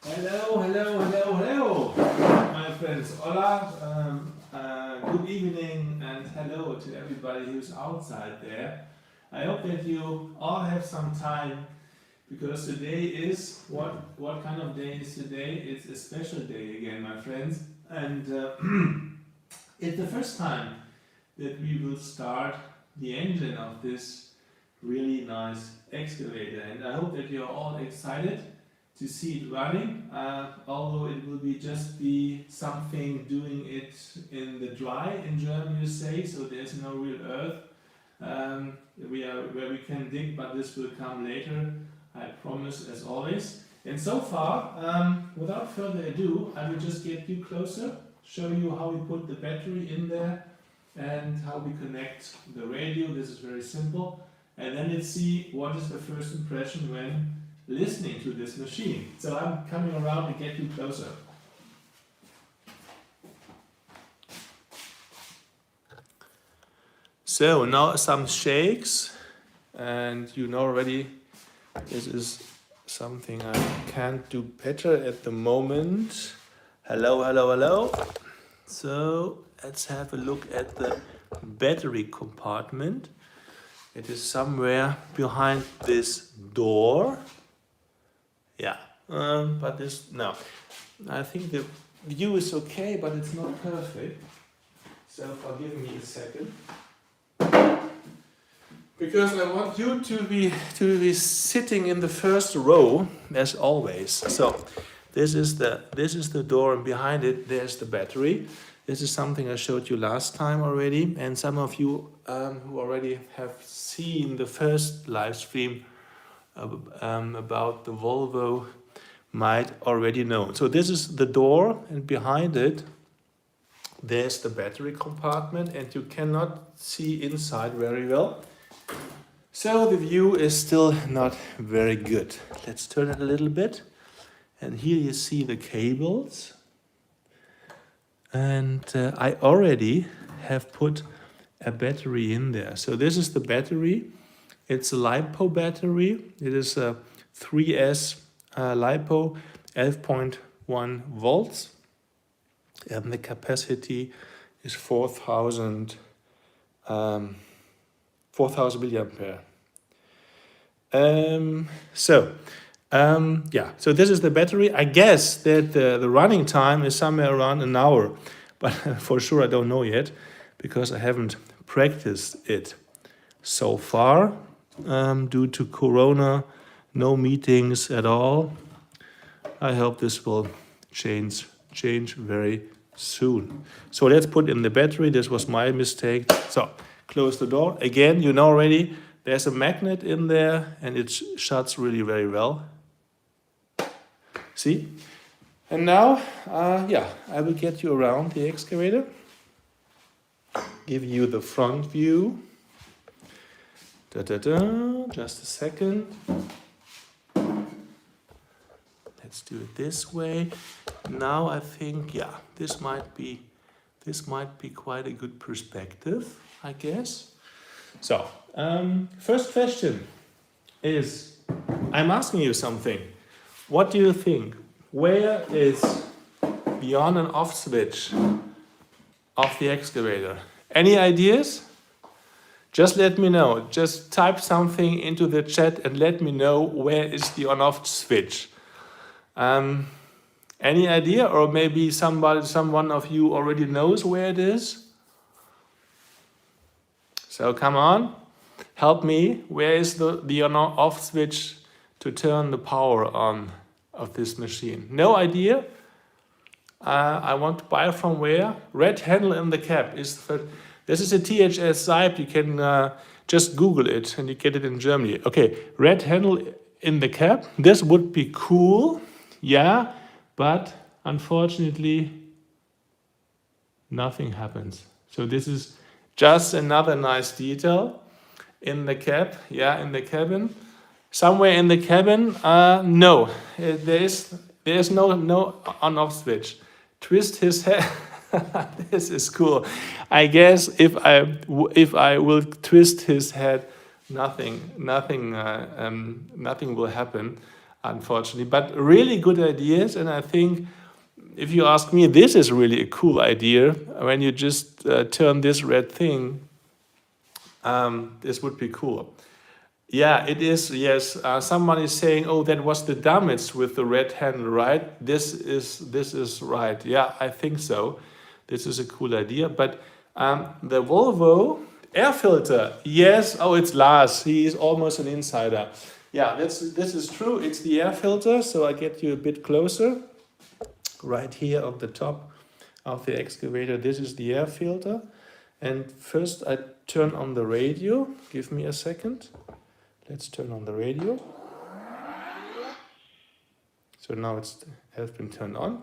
Hello, hello, hello, hello, my friends. Hola, good evening and hello to everybody who's outside there. I hope that you all have some time because today is, what kind of day is today? It's a special day again, my friends. And it's the first time that we will start the engine of this really nice excavator. And I hope that you're all excited to see it running, although it will be something doing it in the dry in German, you say, so there's no real earth where we can dig, but this will come later, I promise, as always. And so far, without further ado, I will just get you closer, show you how we put the battery in there and how we connect the radio. This is very simple. And then let's see what is the first impression when listening to this machine. So I'm coming around to get you closer. So now some shakes, and you know already this is something I can't do better at the moment. Hello, hello, hello. So let's have a look at the battery compartment. It is somewhere behind this door. Yeah, but no. I think the view is okay, but it's not perfect. So forgive me a second. Because I want you to be sitting in the first row, as always. So this is the door, and behind it there's the battery. This is something I showed you last time already, and some of you who already have seen the first live stream about the VOLVO might already know. So this is the door, and behind it there's the battery compartment, and you cannot see inside very well. So the view is still not very good. Let's turn it a little bit, and here you see the cables. And I already have put a battery in there. So this is the battery. It's a LiPo battery. It is a 3S LiPo, 11.1 volts. And the capacity is 4,000 milliampere. So this is the battery. I guess that the running time is somewhere around an hour, but for sure I don't know yet because I haven't practiced it so far due to Corona, no meetings at all. I hope this will change very soon. So let's put in the battery. This was my mistake. So close the door. Again, you know already, there's a magnet in there and it shuts really very well. See? And now, I will get you around the excavator. Give you the front view. Just a second. Let's do it this way. Now I think, this might be quite a good perspective, I guess. So, first question is, I'm asking you something. What do you think? Where is the on and off switch of the excavator? Any ideas? Just let me know. Just type something into the chat and let me know where is the on-off switch. Any idea? Or maybe someone of you already knows where it is? So come on, help me. Where is the on-off switch to turn the power on of this machine? No idea? I want to buy from where? Red handle in the cap. This is a THS Seipt. You can just Google it and you get it in Germany. Okay, red handle in the cap. This would be cool, yeah, but unfortunately nothing happens. So this is just another nice detail in the cap, in the cabin. Somewhere in the cabin, no, there is no on-off switch. Twist his head. This is cool. I guess if I will twist his head, nothing will happen. unfortunately. But really good ideas, and I think if you ask me, this is really a cool idea. When you just turn this red thing, this would be cool. Yeah, it is, yes. Someone is saying, oh, that was the damage with the red handle, right? This is right. Yeah, I think so. This is a cool idea. But the Volvo air filter, yes. Oh, it's Lars. He is almost an insider. Yeah, this is true. It's the air filter. So I get you a bit closer. Right here on the top of the excavator, this is the air filter. And first I turn on the radio. Give me a second. Let's turn on the radio. So now it has been turned on.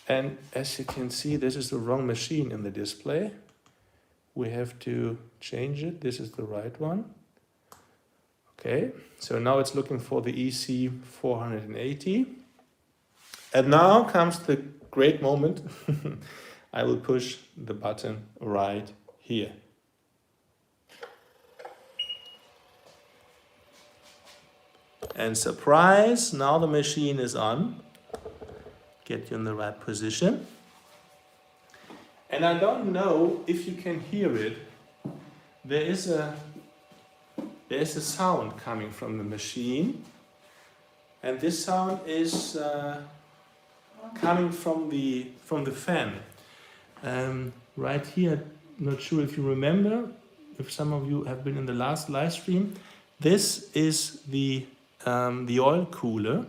And as you can see, this is the wrong machine in the display. We have to change it. This is the right one. Okay, so now it's looking for the EC480. And now comes the great moment. I will push the button right here. And surprise, now the machine is on. Get you in the right position. And I don't know if you can hear it. There is a sound coming from the machine. And this sound is coming from the fan. Right here, not sure if you remember, if some of you have been in the last live stream, this is the oil cooler.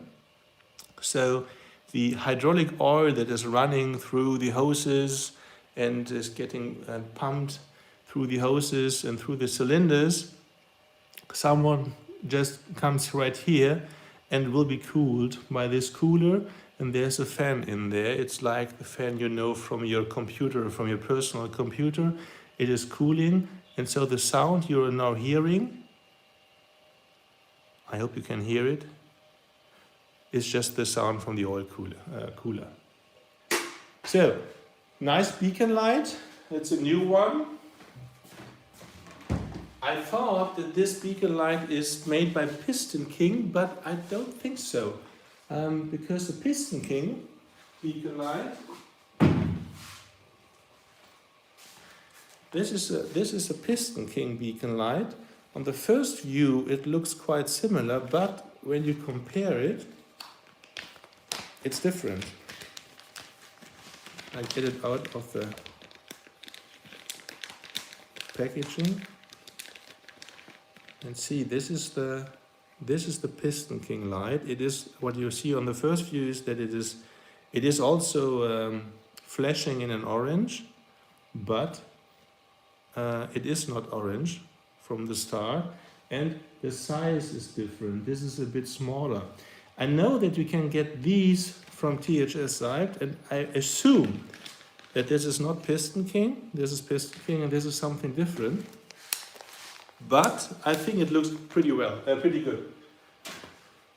So the hydraulic oil that is running through the hoses and is getting pumped through the hoses and through the cylinders, someone just comes right here and will be cooled by this cooler. And there's a fan in there. It's like the fan you know from your computer, from your personal computer. It is cooling. And so the sound you are now hearing, I hope you can hear it, is just the sound from the oil cooler. So, nice beacon light. It's a new one. I thought that this beacon light is made by Piston King, but I don't think so. Because the Piston King beacon light, this is a Piston King beacon light. On the first view, it looks quite similar, but when you compare it, it's different. I get it out of the packaging, and see, this is the Piston King light. It is what you see on the first view is that it is also flashing in an orange, but it is not orange from the start, and the size is different. This is a bit smaller. I know that you can get these from THS Seipt, and I assume that this is not Piston King. This is Piston King, and this is something different. But I think it looks pretty good.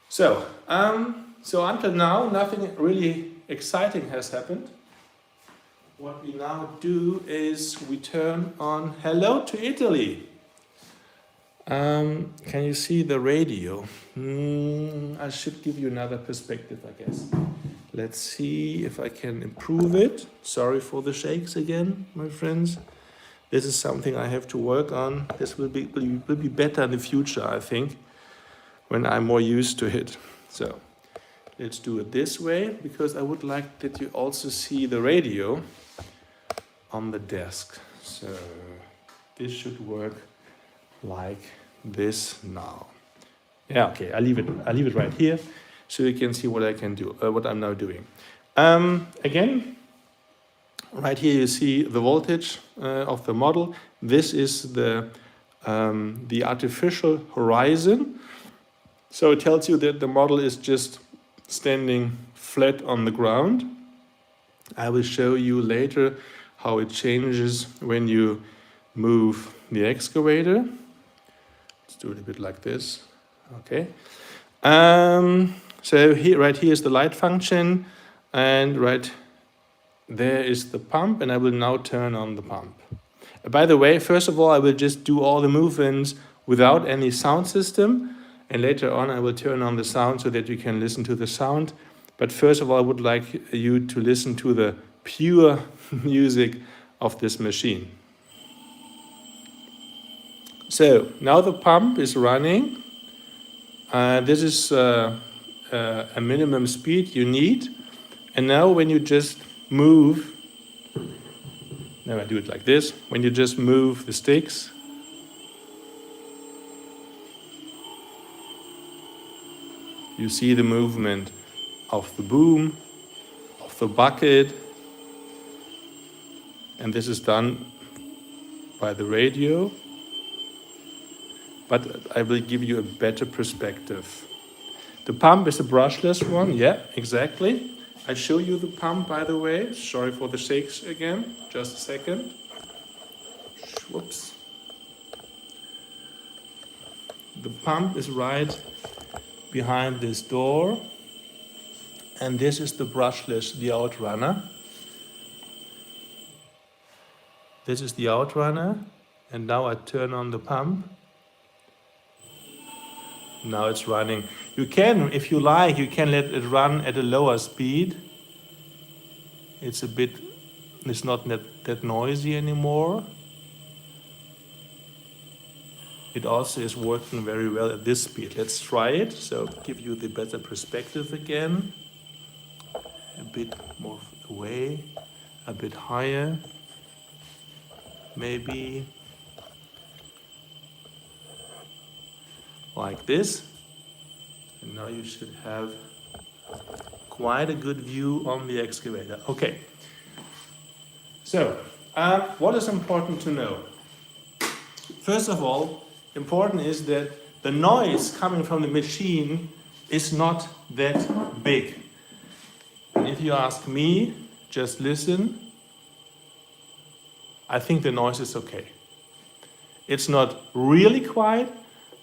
So, so until now, nothing really exciting has happened. What we now do is we turn on Hello to Italy. Can you see the radio? I should give you another perspective, I guess. Let's see if I can improve it. Sorry for the shakes again, my friends. This is something I have to work on. This will be better in the future, I think, when I'm more used to it. So let's do it this way, because I would like that you also see the radio on the desk. So this should work like this now. Yeah, okay, I leave it right here so you can see what I can do, what I'm now doing. Again, right here you see the voltage of the model. This is the artificial horizon. So it tells you that the model is just standing flat on the ground. I will show you later how it changes when you move the excavator. Let's do it a bit like this. Okay. So here, right here is the light function, and right there is the pump, and I will now turn on the pump. By the way, first of all, I will just do all the movements without any sound system, and later on I will turn on the sound so that you can listen to the sound. But first of all, I would like you to listen to the pure music of this machine. So now the pump is running. This is a minimum speed you need. And now when you just move, now I do it like this, when you just move the sticks, you see the movement of the boom, of the bucket, and this is done by the radio. But I will give you a better perspective. The pump is a brushless one, yeah, exactly. I show you the pump, by the way. Sorry for the shakes again, just a second. Whoops. The pump is right behind this door, and this is the brushless, the outrunner. This is the outrunner, and now I turn on the pump. Now it's running. You can, if you like, you can let it run at a lower speed. It's not that noisy anymore. It also is working very well at this speed. Let's try it. So give you the better perspective again. A bit more away, a bit higher. Maybe like this. And now you should have quite a good view on the excavator. Okay. So, what is important to know? First of all, important is that the noise coming from the machine is not that big. And if you ask me, just listen. I think the noise is okay. It's not really quiet,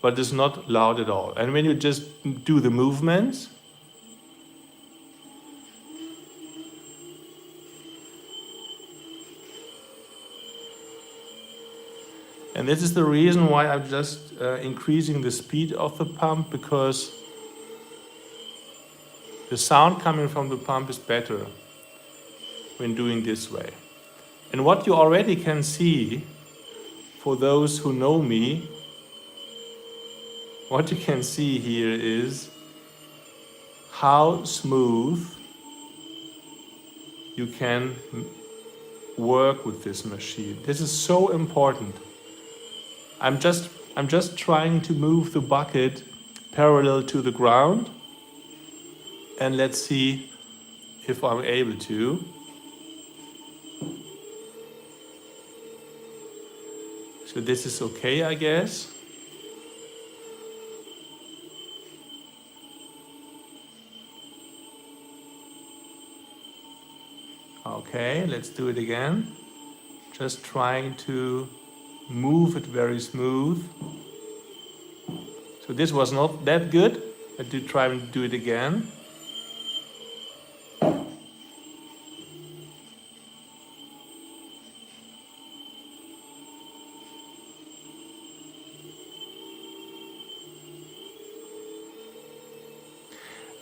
but it's not loud at all. And when you just do the movements, and this is the reason why I'm just increasing the speed of the pump, because the sound coming from the pump is better when doing this way. And what you already can see, for those who know me, what you can see here is how smooth you can work with this machine. This is so important. I'm just trying to move the bucket parallel to the ground, and let's see if I'm able to. So this is okay, I guess. Okay, let's do it again. Just trying to move it very smooth. So this was not that good. I do try and do it again.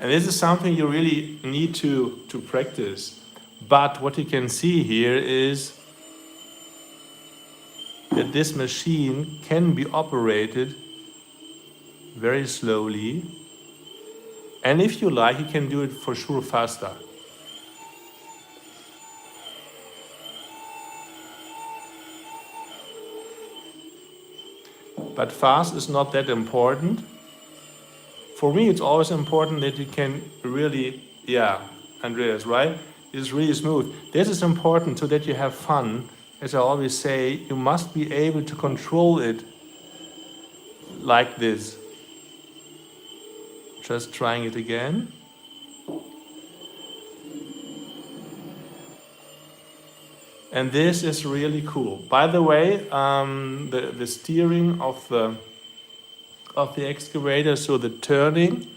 And this is something you really need to practice. But what you can see here is that this machine can be operated very slowly. And if you like, you can do it for sure faster. But fast is not that important. For me, it's always important that you can really, yeah, Andreas, right? It's really smooth. This is important so that you have fun. As I always say, you must be able to control it like this. Just trying it again. And this is really cool. By the way, the steering of the excavator, so the turning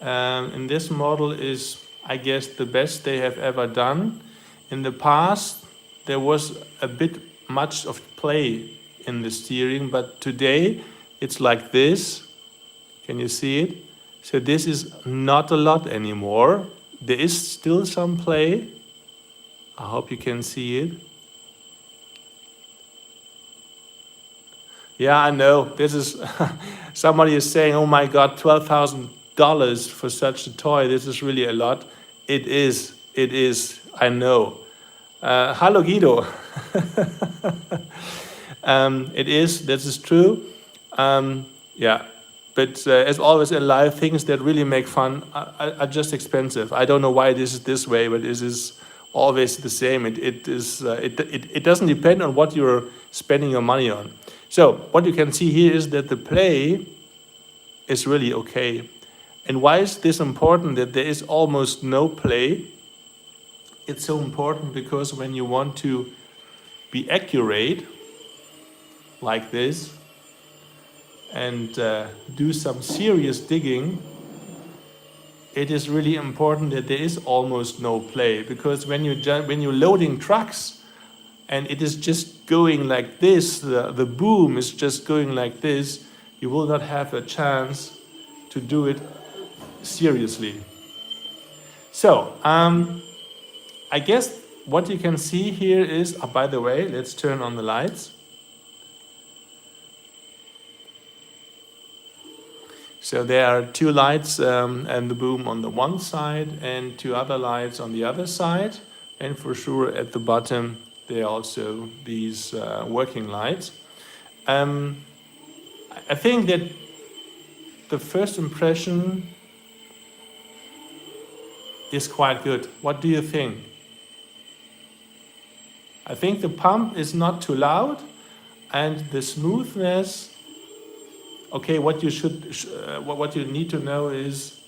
in this model is, I guess, the best they have ever done. In the past, there was a bit much of play in the steering, but today it's like this. Can you see it? So this is not a lot anymore. There is still some play. I hope you can see it. Yeah, I know. This is somebody is saying, "Oh my God, $12,000 for such a toy. This is really a lot." It is. It is. I know. Hello, Guido. It is. This is true. Yeah, but as always in life, things that really make fun are just expensive. I don't know why this is this way, but this is always the same. It doesn't depend on what you're spending your money on. So what you can see here is that the play is really okay. And why is this important that there is almost no play? It's so important because when you want to be accurate like this and do some serious digging, it is really important that there is almost no play, because when you're loading trucks and it is just going like this, the boom is just going like this, you will not have a chance to do it seriously. So I guess what you can see here is, by the way, let's turn on the lights. So there are two lights and the boom on the one side and two other lights on the other side. And for sure at the bottom there are also these working lights. I think that the first impression is quite good. What do you think? I think the pump is not too loud and the smoothness. Okay, what you need to know is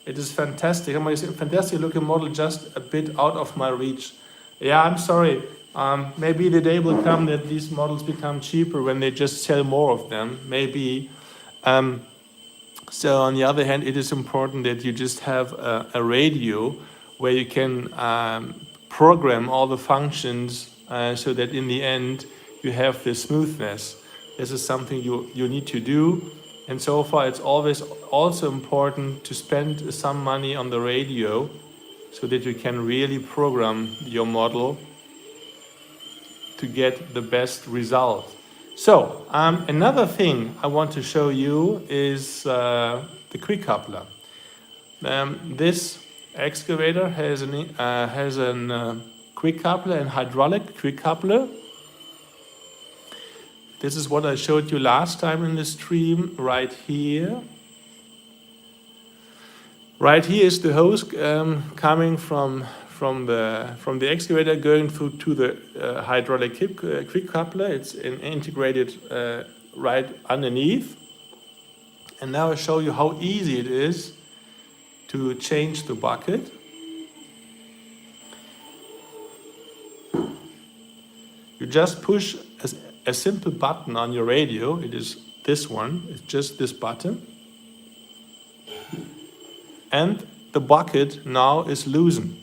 it is fantastic. I say fantastic looking model, just a bit out of my reach. Yeah, I'm sorry. Maybe the day will come that these models become cheaper when they just sell more of them. Maybe. So on the other hand, it is important that you just have a radio where you can program all the functions so that in the end you have the smoothness. This is something you need to do. And so far it's always also important to spend some money on the radio so that you can really program your model to get the best result. So another thing I want to show you is the quick coupler. This excavator has a quick coupler and hydraulic quick coupler. This is what I showed you last time in the stream, right here. Right here is the hose coming from the excavator going through to the hydraulic quick coupler. It's integrated right underneath. And now I show you how easy it is to change the bucket. You just push a simple button on your radio. It is this one. It's just this button. And the bucket now is loosened.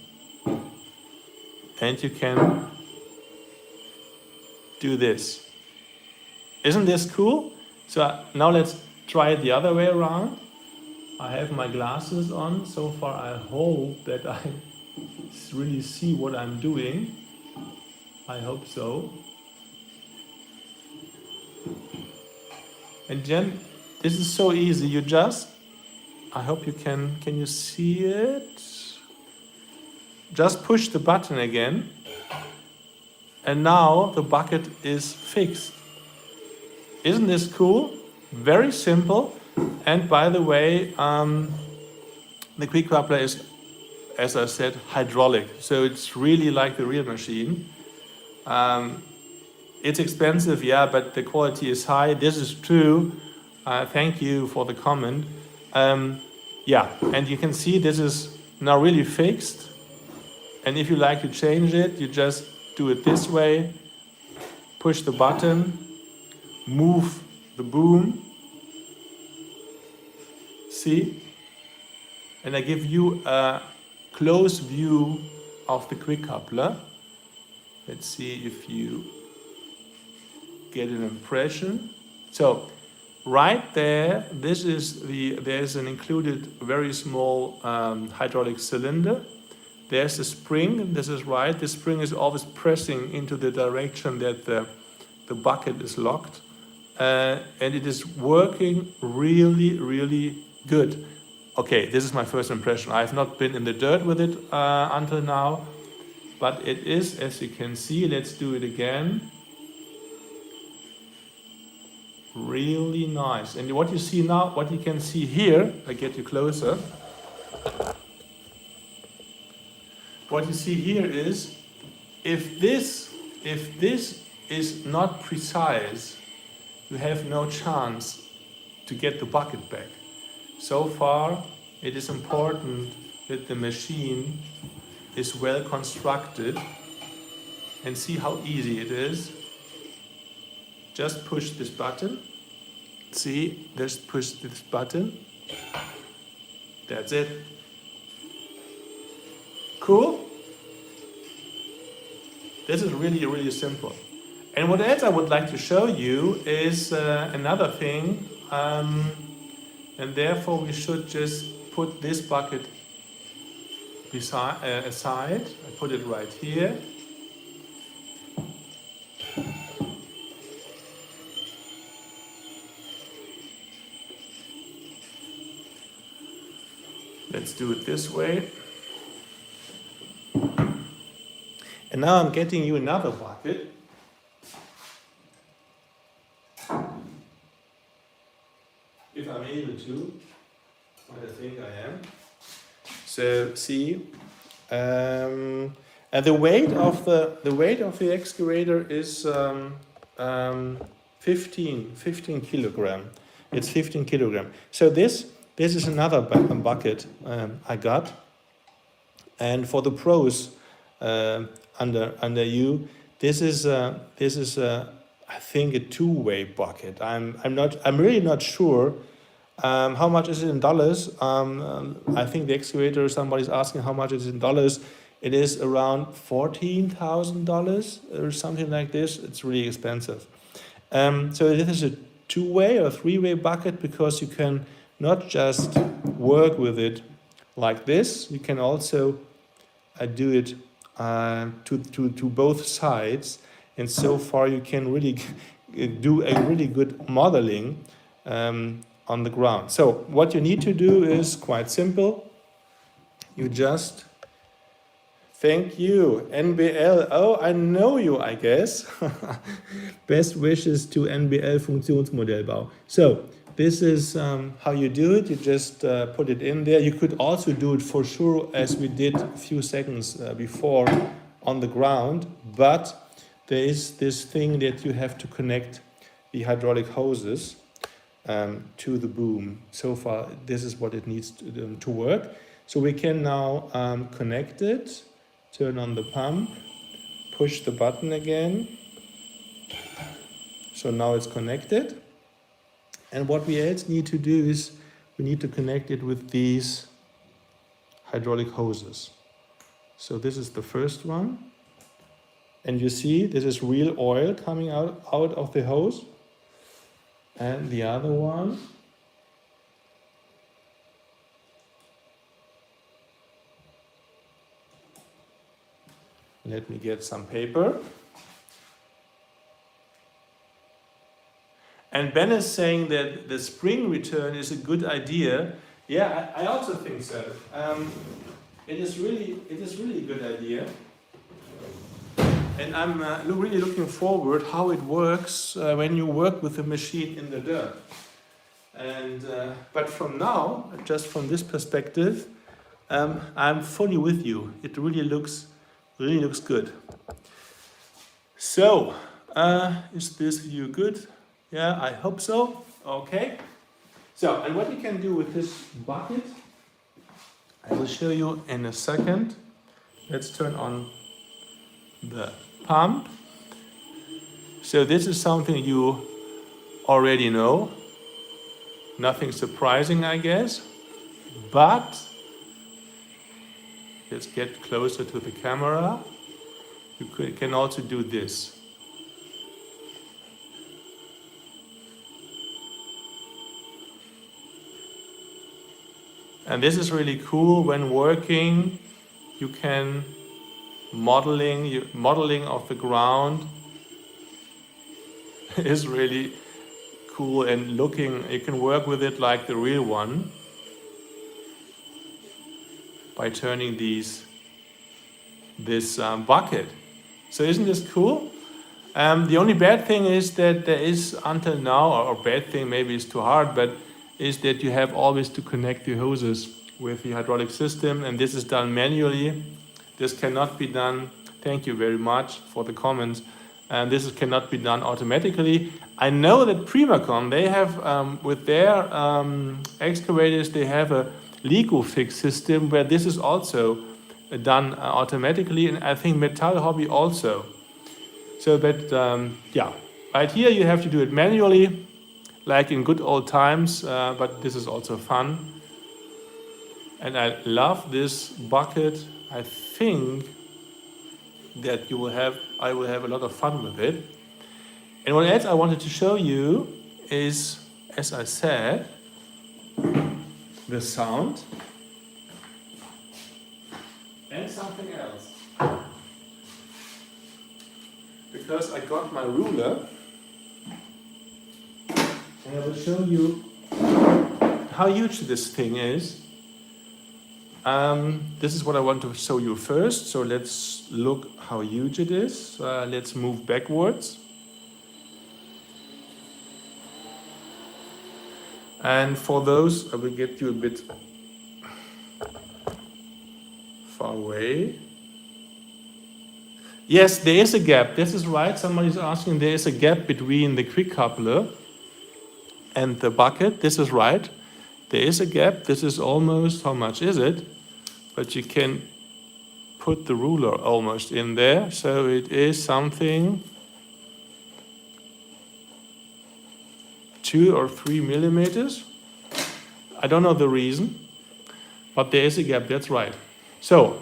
And you can do this. Isn't this cool? So now let's try it the other way around. I have my glasses on. So far I hope that I really see what I'm doing. I hope so. And then this is so easy. You just, I hope you can you see it? Just push the button again. And now the bucket is fixed. Isn't this cool? Very simple. And by the way, the quick coupler is, as I said, hydraulic. So it's really like the real machine. It's expensive, yeah, but the quality is high. This is true. Thank you for the comment. Yeah, and you can see this is now really fixed. And if you like to change it, you just do it this way. Push the button, move the boom. See? And I give you a close view of the quick coupler. Let's see if you get an impression. So right there, there's an included very small hydraulic cylinder. There's a spring, this is right. The spring is always pressing into the direction that the bucket is locked. And it is working really, really good. Okay, this is my first impression. I have not been in the dirt with it until now, but it is, as you can see, let's do it again. Really nice. And what you see now, what you can see here, I get you closer. What you see here is, if this is not precise, you have no chance to get the bucket back. So far, it is important that the machine is well constructed, and see how easy it is. Just push this button. See, just push this button. That's it. Cool? This is really, really simple. And what else I would like to show you is another thing. And therefore we should just put this bucket aside. I put it right here. Let's do it this way. And now I'm getting you another bucket. If I'm able to, I think I am. So see, and the weight of the excavator is 15 kilogram. It's 15 kilogram. So this is another bucket I got, and for the pros under you, this is I think a two-way bucket. I'm really not sure. How much is it in dollars? I think the excavator, somebody's asking how much it is in dollars. It is around $14,000 or something like this. It's really expensive. So this is a two-way or three-way bucket, because you can not just work with it like this. You can also do it to both sides, and so far you can really do a really good modeling on the ground. So what you need to do is quite simple. You just, thank you, NBL. Oh, I know you, I guess. Best wishes to NBL Funktionsmodellbau. So this is how you do it. You just put it in there. You could also do it for sure, as we did a few seconds before, on the ground, but there is this thing that you have to connect the hydraulic hoses to the boom. So far, this is what it needs to work. So we can now connect it, turn on the pump, push the button again. So now it's connected. And what we else need to do is we need to connect it with these hydraulic hoses. So this is the first one. And you see, this is real oil coming out of the hose. And the other one, let me get some paper. And Ben is saying that the spring return is a good idea. Yeah, I also think so. It is really a good idea. And I'm really looking forward how it works when you work with the machine in the dirt. And but from now, just from this perspective, I'm fully with you. It really looks good. So, is this view good? Yeah, I hope so. Okay. So, and what you can do with this bucket, I will show you in a second. Let's turn on the pump. So this is something you already know. Nothing surprising, I guess. But let's get closer to the camera. You can also do this. And this is really cool. When working, you can modeling of the ground is really cool, and you can work with it like the real one by turning this bucket. So isn't this cool? The only bad thing is that there is until now, or bad thing maybe is too hard, but is that you have always to connect the hoses with the hydraulic system, and this is done manually. This cannot be done. Thank you very much for the comments. And this cannot be done automatically. I know that Primacon, they have with their excavators, they have a LIVESTREAM system where this is also done automatically, and I think Metal Hobby also. So, but yeah, right here you have to do it manually, like in good old times, but this is also fun. And I love this bucket. I think that I will have a lot of fun with it. And what else I wanted to show you is, as I said, the sound and something else. Because I got my ruler, and I will show you how huge this thing is. This is what I want to show you first. So let's look how huge it is. Let's move backwards. And for those, I will get you a bit far away. Yes, there is a gap. This is right. Somebody's asking, there is a gap between the quick coupler and the bucket. This is right. There is a gap. This is almost, how much is it? But you can put the ruler almost in there. So it is something 2 or 3 millimeters. I don't know the reason, but there is a gap. That's right. So,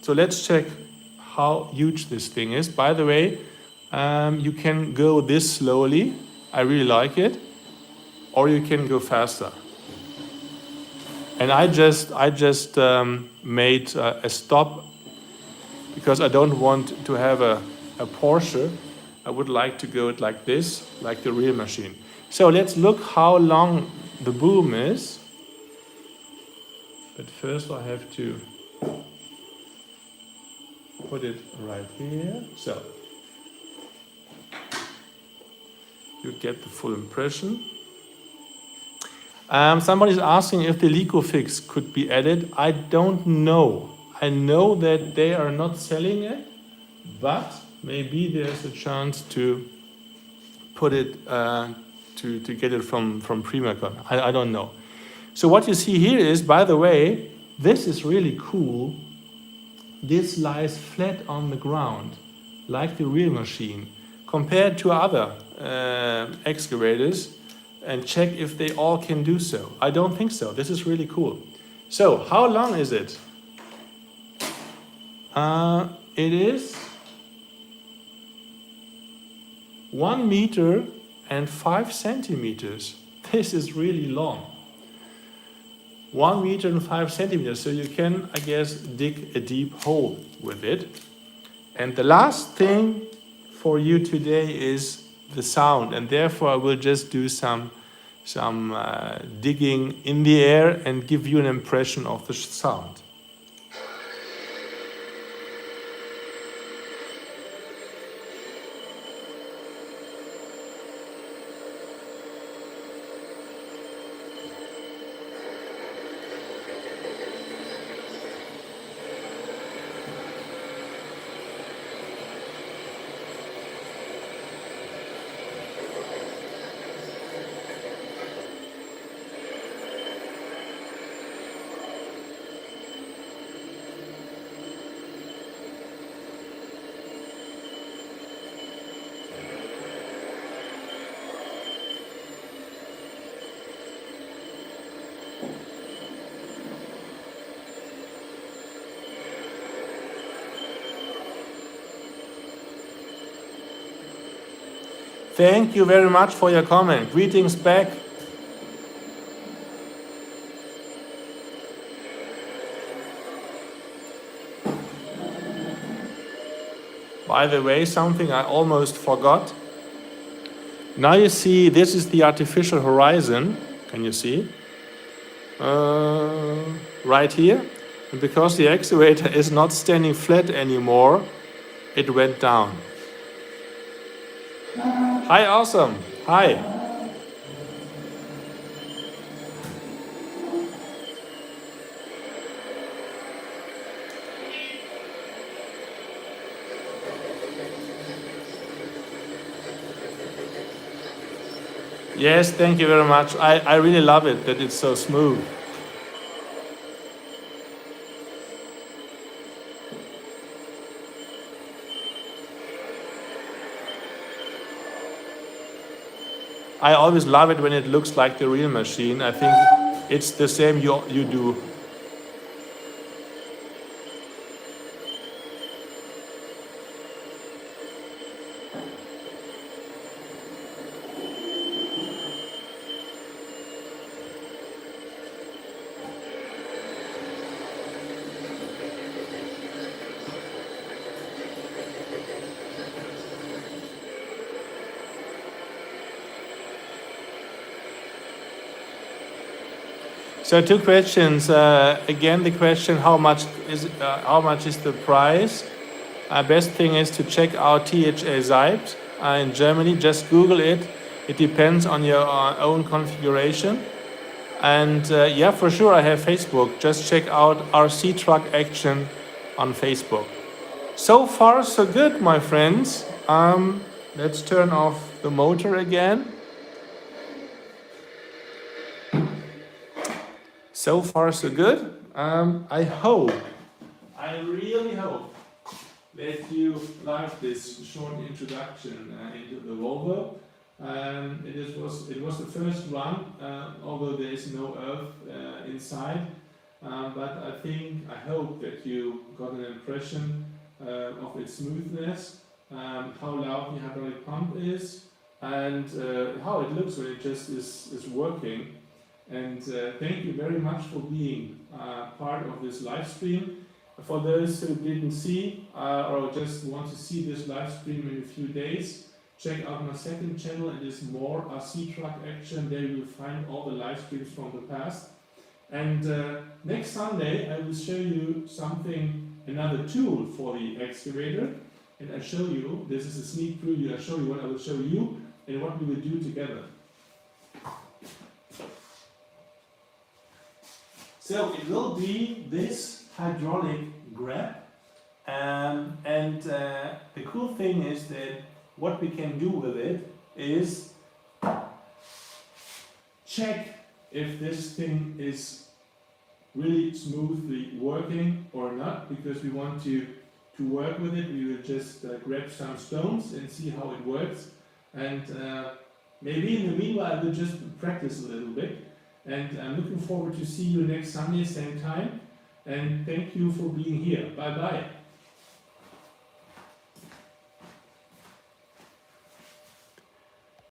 so let's check how huge this thing is. By the way, you can go this slowly. I really like it. Or you can go faster. And I just made a stop because I don't want to have a Porsche. I would like to go it like this, like the real machine. So let's look how long the boom is. But first I have to put it right here. So you get the full impression. Somebody's asking if the LIVESTREAM could be added. I don't know. I know that they are not selling it, but maybe there's a chance to put it to get it from Primacon. I don't know. So what you see here is, by the way, this is really cool. This lies flat on the ground, like the real machine, compared to other excavators. And check if they all can do so. I don't think so. This is really cool. So, how long is it? It is 1 meter and 5 centimeters. This is really long. 1 meter and 5 centimeters. So you can, I guess, dig a deep hole with it. And the last thing for you today is the sound, and therefore I will just do some digging in the air and give you an impression of the sound. Thank you very much for your comment. Greetings back. By the way, something I almost forgot. Now you see, this is the artificial horizon. Can you see? Right here. And because the excavator is not standing flat anymore, it went down. Hi, awesome. Hi. Yes, thank you very much. I really love it that it's so smooth. I always love it when it looks like the real machine. I think it's the same you do. So 2 questions. Again, the question: how much is the price? Best thing is to check out THS Seipt in Germany. Just Google it. It depends on your own configuration. And yeah, for sure, I have Facebook. Just check out RC Truck Action on Facebook. So far, so good, my friends. Let's turn off the motor again. So far, so good. I really hope that you like this short introduction into the VOLVO. It was the first one, although there is no earth inside. But I hope that you got an impression of its smoothness, how loud the hydraulic pump is, and how it looks when it just is working. And thank you very much for being part of this live stream. For those who didn't see or just want to see this live stream in a few days, check out my second channel. It is more RC Truck Action. There you will find all the live streams from the past. And next Sunday I will show you another tool for the excavator. And I show you, this is a sneak preview, I show you what I will show you and what we will do together. So it will be this hydraulic grab, and the cool thing is that what we can do with it is check if this thing is really smoothly working or not, because we want to work with it. We will just grab some stones and see how it works, and maybe in the meanwhile I will just practice a little bit. And I'm looking forward to see you next Sunday, same time. And thank you for being here. Bye-bye.